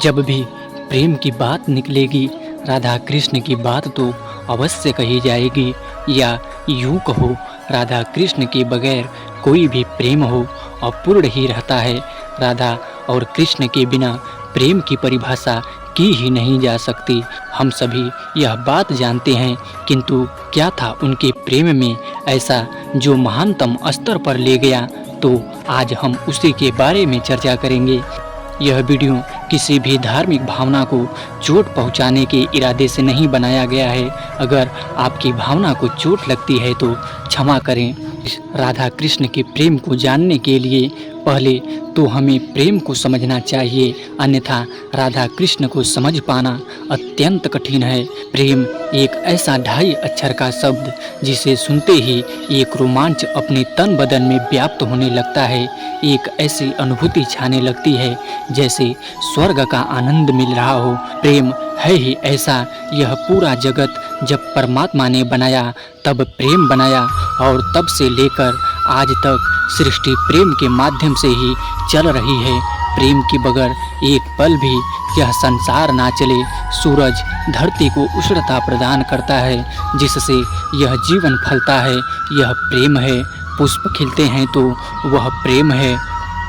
जब भी प्रेम की बात निकलेगी, राधा कृष्ण की बात तो अवश्य कही जाएगी। या यूँ कहो, राधा कृष्ण के बगैर कोई भी प्रेम हो अपूर्ण ही रहता है। राधा और कृष्ण के बिना प्रेम की परिभाषा की ही नहीं जा सकती। हम सभी यह बात जानते हैं, किंतु क्या था उनके प्रेम में ऐसा जो महानतम स्तर पर ले गया? तो आज हम उसी के बारे में चर्चा करेंगे। यह वीडियो किसी भी धार्मिक भावना को चोट पहुंचाने के इरादे से नहीं बनाया गया है। अगर आपकी भावना को चोट लगती है तो क्षमा करें। राधा कृष्ण के प्रेम को जानने के लिए पहले तो हमें प्रेम को समझना चाहिए, अन्यथा राधा कृष्ण को समझ पाना अत्यंत कठिन है। प्रेम एक ऐसा ढाई अक्षर का शब्द जिसे सुनते ही एक रोमांच अपने तन बदन में व्याप्त होने लगता है। एक ऐसी अनुभूति छाने लगती है जैसे स्वर्ग का आनंद मिल रहा हो। प्रेम है ही ऐसा, यह पूरा जगत जब परमात्मा ने बनाया तब प्रेम बनाया, और तब से लेकर आज तक सृष्टि प्रेम के माध्यम से ही चल रही है। प्रेम के बगैर एक पल भी यह संसार ना चले। सूरज धरती को उष्णता प्रदान करता है, जिससे यह जीवन फलता है, यह प्रेम है। पुष्प खिलते हैं तो वह प्रेम है।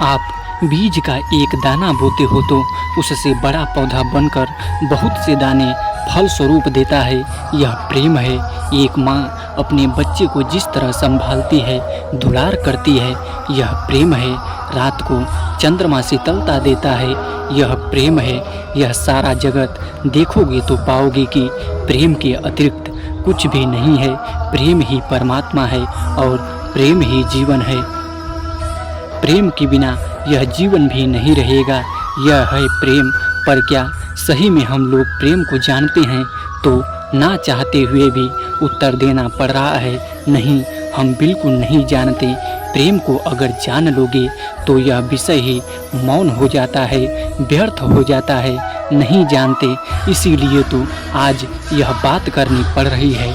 आप बीज का एक दाना बोते हो तो उससे बड़ा पौधा बनकर बहुत से दाने फल स्वरूप देता है, यह प्रेम है। एक माँ अपने बच्चे को जिस तरह संभालती है, दुलार करती है, यह प्रेम है। रात को चंद्रमा शीतलता देता है, यह प्रेम है। यह सारा जगत देखोगे तो पाओगे कि प्रेम के अतिरिक्त कुछ भी नहीं है। प्रेम ही परमात्मा है और प्रेम ही जीवन है। प्रेम के बिना यह जीवन भी नहीं रहेगा। यह है प्रेम। पर क्या सही में हम लोग प्रेम को जानते हैं? तो ना चाहते हुए भी उत्तर देना पड़ रहा है, नहीं, हम बिल्कुल नहीं जानते। प्रेम को अगर जान लोगे तो यह विषय ही मौन हो जाता है, व्यर्थ हो जाता है। नहीं जानते, इसीलिए तो आज यह बात करनी पड़ रही है।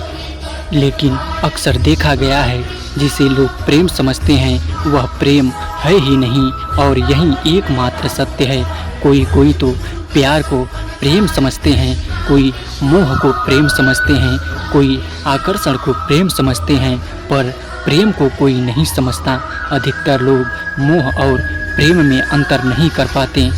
लेकिन अक्सर देखा गया है, जिसे लोग प्रेम समझते हैं वह प्रेम है ही नहीं, और यही एकमात्र सत्य है। कोई तो प्यार को प्रेम समझते हैं, कोई मोह को प्रेम समझते हैं, कोई आकर्षण को प्रेम समझते हैं, पर प्रेम को कोई नहीं समझता। अधिकतर लोग मोह और प्रेम में अंतर नहीं कर पाते।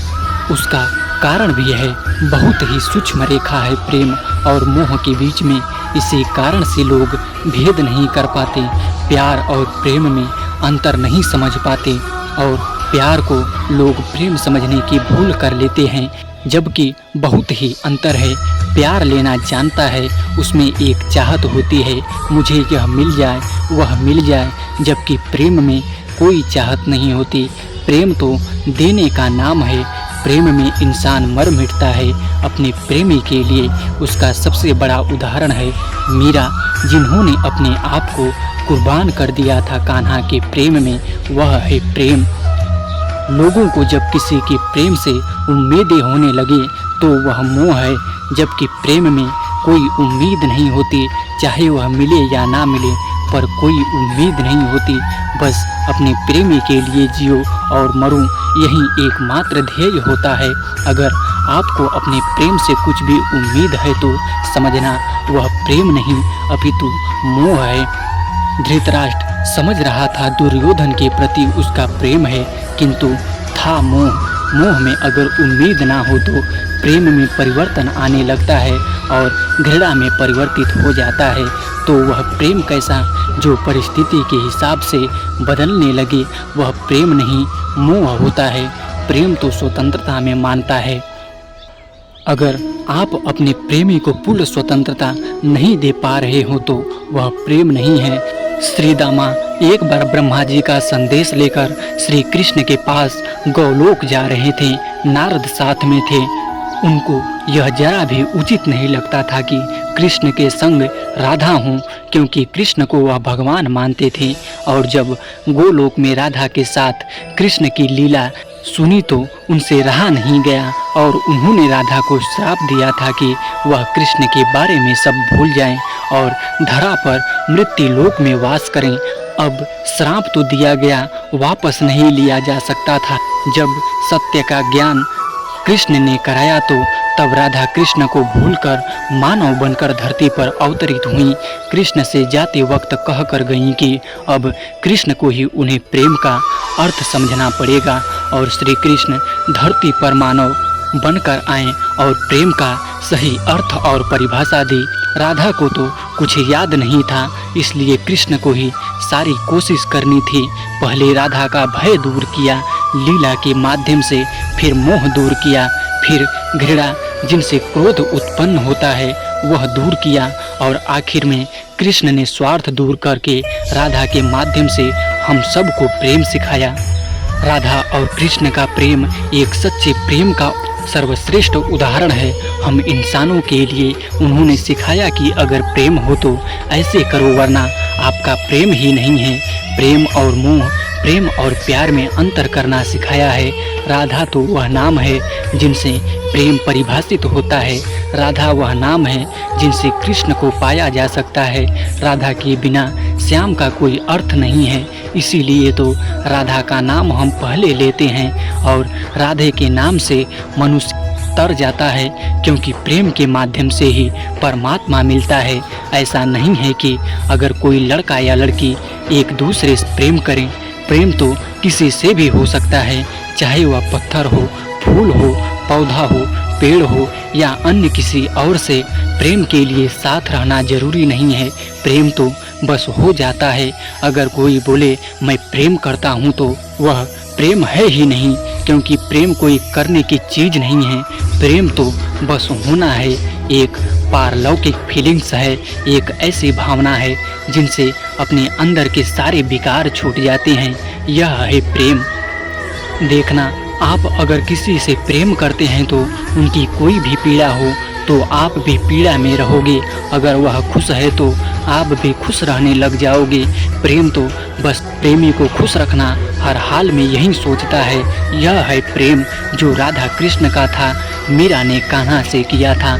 उसका कारण भी है, बहुत ही सूक्ष्म रेखा है प्रेम और मोह के बीच में। इसी कारण से लोग भेद नहीं कर पाते, प्यार और प्रेम में अंतर नहीं समझ पाते, और प्यार को लोग प्रेम समझने की भूल कर लेते हैं, जबकि बहुत ही अंतर है। प्यार लेना जानता है, उसमें एक चाहत होती है, मुझे यह मिल जाए वह मिल जाए, जबकि प्रेम में कोई चाहत नहीं होती। प्रेम तो देने का नाम है। प्रेम में इंसान मर मिटता है अपने प्रेमी के लिए। उसका सबसे बड़ा उदाहरण है मीरा, जिन्होंने अपने आप को कुर्बान कर दिया था कान्हा के प्रेम में। वह है प्रेम। लोगों को जब किसी के प्रेम से उम्मीदें होने लगे तो वह मोह है, जबकि प्रेम में कोई उम्मीद नहीं होती, चाहे वह मिले या ना मिले, पर कोई उम्मीद नहीं होती। बस अपने प्रेमी के लिए जियो और मरूं, यही एकमात्र ध्येय होता है। अगर आपको अपने प्रेम से कुछ भी उम्मीद है तो समझना वह प्रेम नहीं अपितु मोह है। धृतराष्ट्र समझ रहा था दुर्योधन के प्रति उसका प्रेम है, किंतु था मोह। मोह में अगर उम्मीद ना हो तो प्रेम में परिवर्तन आने लगता है और घृणा में परिवर्तित हो जाता है। तो वह प्रेम कैसा जो परिस्थिति के हिसाब से बदलने लगे, वह प्रेम नहीं मोह होता है। प्रेम तो स्वतंत्रता में मानता है। अगर आप अपने प्रेमी को पूर्ण स्वतंत्रता नहीं दे पा रहे हो तो वह प्रेम नहीं है। श्री दामा एक बार ब्रह्मा जी का संदेश लेकर श्री कृष्ण के पास गोलोक जा रहे थे। नारद साथ में थे। उनको यह जरा भी उचित नहीं लगता था कि कृष्ण के संग राधा हूँ, क्योंकि कृष्ण को वह भगवान मानते थे। और जब गोलोक में राधा के साथ कृष्ण की लीला सुनी तो उनसे रहा नहीं गया, और उन्होंने राधा को श्राप दिया था कि वह कृष्ण के बारे में सब भूल जाएं और धरा पर मृत्यु लोक में वास करें। अब श्राप तो दिया गया, वापस नहीं लिया जा सकता था। जब सत्य का ज्ञान कृष्ण ने कराया तो तब राधा कृष्ण को भूलकर मानव बनकर धरती पर अवतरित हुई। कृष्ण से जाते वक्त कह कर गईं कि अब कृष्ण को ही उन्हें प्रेम का अर्थ समझना पड़ेगा और श्री कृष्ण धरती पर मानव बनकर आए और प्रेम का सही अर्थ और परिभाषा दी। राधा को तो कुछ याद नहीं था, इसलिए कृष्ण को ही सारी कोशिश करनी थी। पहले राधा का भय दूर किया लीला के माध्यम से, फिर मोह दूर किया, फिर घृणा जिनसे क्रोध उत्पन्न होता है वह दूर किया और आखिर में कृष्ण ने स्वार्थ दूर करके राधा के माध्यम से हम सबको प्रेम सिखाया। राधा और कृष्ण का प्रेम एक सच्चे प्रेम का सर्वश्रेष्ठ उदाहरण है। हम इंसानों के लिए उन्होंने सिखाया कि अगर प्रेम हो तो ऐसे करो वरना आपका प्रेम ही नहीं है। प्रेम और मोह, प्रेम और प्यार में अंतर करना सिखाया है। राधा तो वह नाम है जिनसे प्रेम परिभाषित होता है। राधा वह नाम है जिनसे कृष्ण को पाया जा सकता है। राधा के बिना श्याम का कोई अर्थ नहीं है, इसीलिए तो राधा का नाम हम पहले लेते हैं और राधे के नाम से मनुष्य तर जाता है, क्योंकि प्रेम के माध्यम से ही परमात्मा मिलता है। ऐसा नहीं है कि अगर कोई लड़का या लड़की एक दूसरे से प्रेम करें। प्रेम तो किसी से भी हो सकता है, चाहे वह पत्थर हो, फूल हो, पौधा हो, पेड़ हो या अन्य किसी और से। प्रेम के लिए साथ रहना जरूरी नहीं है, प्रेम तो बस हो जाता है। अगर कोई बोले मैं प्रेम करता हूँ तो वह प्रेम है ही नहीं, क्योंकि प्रेम कोई करने की चीज़ नहीं है। प्रेम तो बस होना है, एक पारलौकिक फीलिंग्स है, एक ऐसी भावना है जिनसे अपने अंदर के सारे विकार छूट जाते हैं। यह है प्रेम। देखना, आप अगर किसी से प्रेम करते हैं तो उनकी कोई भी पीड़ा हो तो आप भी पीड़ा में रहोगे। अगर वह खुश है तो आप भी खुश रहने लग जाओगे। प्रेम तो बस प्रेमी को खुश रखना हर हाल में यही सोचता है। यह है प्रेम जो राधा कृष्ण का था, मीरा ने कान्हा से किया था,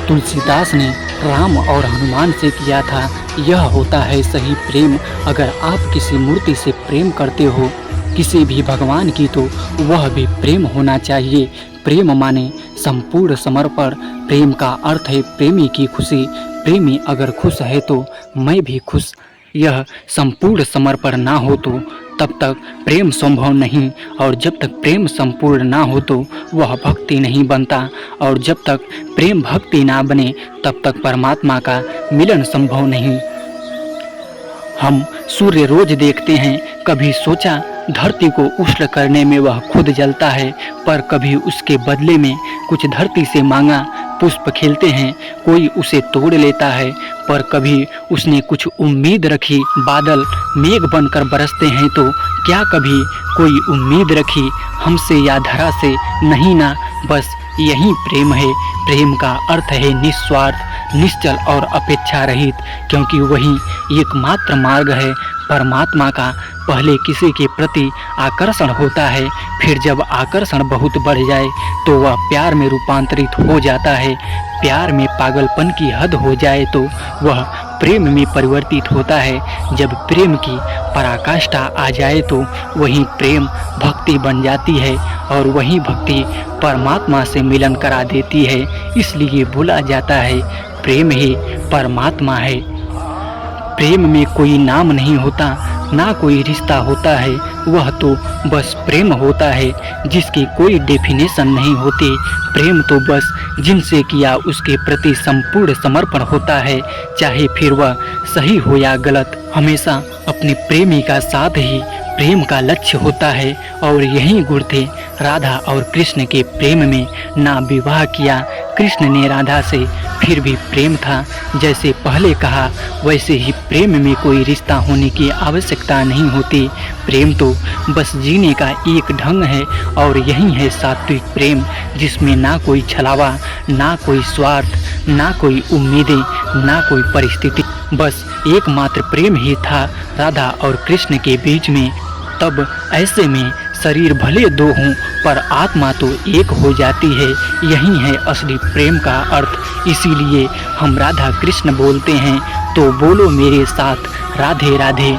तुलसीदास ने राम और हनुमान से किया था। यह होता है सही प्रेम। अगर आप किसी मूर्ति से प्रेम करते हो, किसी भी भगवान की, तो वह भी प्रेम होना चाहिए। प्रेम माने संपूर्ण समर्पण। प्रेम का अर्थ है प्रेमी की खुशी। प्रेमी अगर खुश है तो मैं भी खुश। यह संपूर्ण समर्पण ना हो तो तब तक प्रेम संभव नहीं, और जब तक प्रेम संपूर्ण ना हो तो वह भक्ति नहीं बनता, और जब तक प्रेम भक्ति ना बने तब तक परमात्मा का मिलन संभव नहीं। हम सूर्य रोज देखते हैं, कभी सोचा धरती को उष्ण करने में वह खुद जलता है, पर कभी उसके बदले में कुछ धरती से मांगा। पुष्प खिलते हैं, कोई उसे तोड़ लेता है, पर कभी उसने कुछ उम्मीद रखी। बादल मेघ बनकर बरसते हैं, तो क्या कभी कोई उम्मीद रखी हमसे या धरा से? नहीं ना। बस यही प्रेम है। प्रेम का अर्थ है निस्वार्थ, निश्चल और अपेक्षा रहित, क्योंकि वही एकमात्र मार्ग है परमात्मा का। पहले किसी के प्रति आकर्षण होता है, फिर जब आकर्षण बहुत बढ़ जाए तो वह प्यार में रूपांतरित हो जाता है। प्यार में पागलपन की हद हो जाए तो वह प्रेम में परिवर्तित होता है। जब प्रेम की पराकाष्ठा आ जाए तो वही प्रेम भक्ति बन जाती है, और वही भक्ति परमात्मा से मिलन करा देती है। इसलिए बोला जाता है प्रेम ही परमात्मा है। प्रेम में कोई नाम नहीं होता, ना कोई रिश्ता होता है, वह तो बस प्रेम होता है जिसकी कोई डेफिनेशन नहीं होती। प्रेम तो बस जिनसे किया उसके प्रति संपूर्ण समर्पण होता है, चाहे फिर वह सही हो या गलत। हमेशा अपने प्रेमी का साथ ही प्रेम का लक्ष्य होता है, और यही गुण थे राधा और कृष्ण के प्रेम में। ना विवाह किया कृष्ण ने राधा से, फिर भी प्रेम था। जैसे पहले कहा वैसे ही प्रेम में कोई रिश्ता होने की आवश्यकता नहीं होती। प्रेम तो बस जीने का एक ढंग है, और यही है सात्विक प्रेम, जिसमें ना कोई छलावा, ना कोई स्वार्थ, ना कोई उम्मीदें, ना कोई परिस्थिति। बस एकमात्र प्रेम ही था राधा और कृष्ण के बीच में। तब ऐसे में शरीर भले दो हों पर आत्मा तो एक हो जाती है। यही है असली प्रेम का अर्थ। इसीलिए हम राधा कृष्ण बोलते हैं, तो बोलो मेरे साथ राधे राधे।